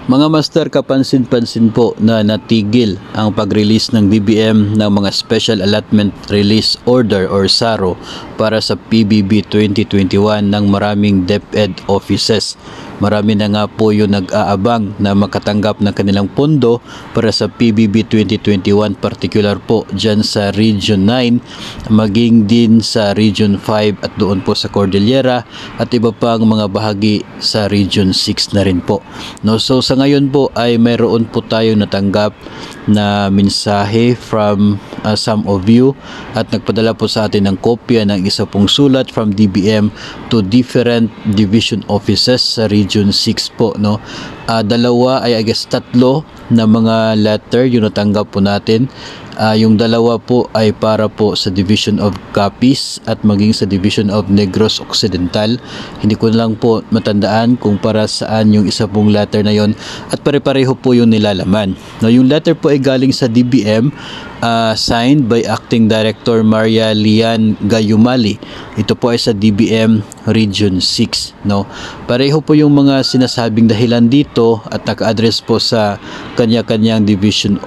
Mga master, kapansin-pansin po na natigil ang pag-release ng DBM ng mga Special Allotment Release Order or SARO para sa PBB 2021 ng maraming DepEd offices. Marami na nga po yung nag-aabang na makatanggap ng kanilang pondo para sa PBB 2021, particular po dyan sa Region 9, maging din sa Region 5 at doon po sa Cordillera at iba pang mga bahagi sa Region 6 na rin po. No, so sa ngayon po ay mayroon po tayong natanggap na mensahe from some of you at nagpadala po sa atin ng kopya ng isa pong sulat from DBM to different division offices sa Region 6 po, no. Dalawa ay I guess tatlo na mga letter yung natanggap po natin. Yung dalawa po ay para po sa Division of Capiz at maging sa Division of Negros Occidental. Hindi ko lang po matandaan kung para saan yung isa pong letter na yon at pare-pareho po yung nilalaman. No, yung letter po ay galing sa DBM, signed by Acting Director Maria Lian Gayumali. Ito po ay sa DBM Region 6. No? Pareho po yung mga sinasabing dahilan dito at naka-address po sa kanya-kanyang division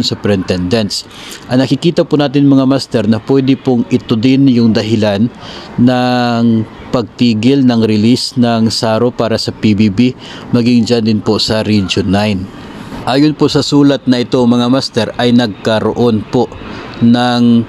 superintendents. Nakikita po natin mga master na pwede pong ito din yung dahilan ng pagtigil ng release ng SARO para sa PBB, maging dyan din po sa Region 9. Ayon po sa sulat na ito mga master ay nagkaroon po ng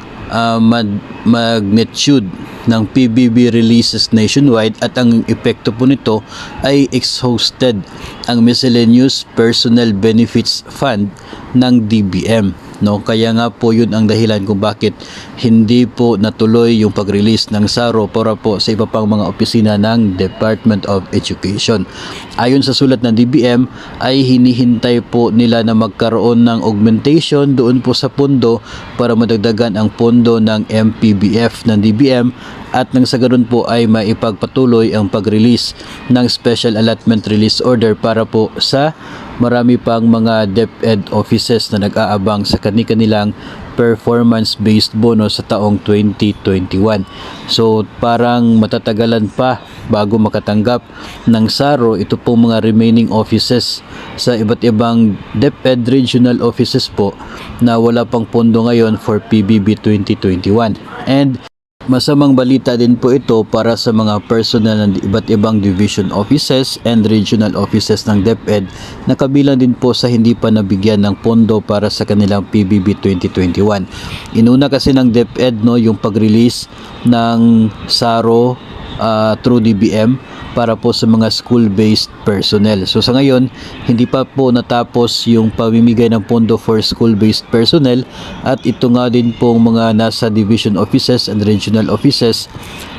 magnitude ng PBB releases nationwide at ang epekto po nito ay exhausted ang Miscellaneous Personnel Benefits Fund ng DBM. No, kaya nga po yun ang dahilan kung bakit hindi po natuloy yung pag-release ng SARO para po sa iba pang mga opisina ng Department of Education. Ayon sa sulat ng DBM ay hinihintay po nila na magkaroon ng augmentation doon po sa pondo para madagdagan ang pondo ng MPBF ng DBM at nang sa ganoon po ay maipagpatuloy ang pag-release ng Special Allotment Release Order para po sa marami pang mga DepEd offices na nag-aabang sa kanilang performance-based bonus sa taong 2021. So parang matatagalan pa bago makatanggap ng SARO ito pong mga remaining offices sa iba't ibang DepEd regional offices po na wala pang pondo ngayon for PBB 2021. And masamang balita din po ito para sa mga personnel ng iba't ibang division offices and regional offices ng DepEd na kabilang din po sa hindi pa nabigyan ng pondo para sa kanilang PBB 2021. Inuna kasi ng DepEd yung pag-release ng SARO through DBM para po sa mga school-based personnel. So sa ngayon, hindi pa po natapos yung pamimigay ng pondo for school-based personnel at ito nga din po mga nasa division offices and regional offices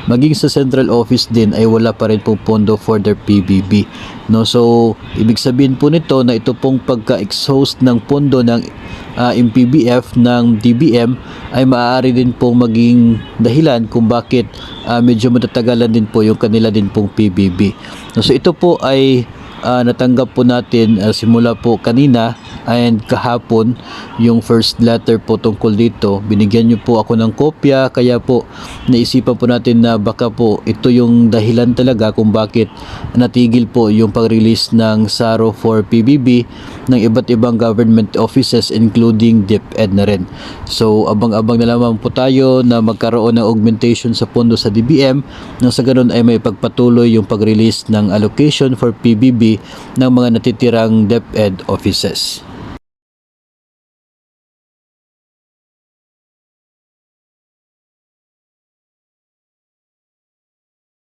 maging sa central office din ay wala pa rin pong pondo for their PBB. No, so ibig sabihin po nito na ito pong pagka-exhaust ng pondo ng MPBF ng DBM ay maaari din pong maging dahilan kung bakit medyo matatagalan din po yung kanila din pong PBB. No, so ito po ay natanggap po natin simula po kanina and kahapon yung first letter po tungkol dito. Binigyan nyo po ako ng kopya kaya po naisipan po natin na baka po ito yung dahilan talaga kung bakit natigil po yung pag-release ng SARO for PBB ng iba't ibang government offices including DepEd na rin. So abang-abang na lamang po tayo na magkaroon ng augmentation sa pondo sa DBM nang sa ganun ay may pagpatuloy yung pag-release ng allocation for PBB ng mga natitirang DepEd offices.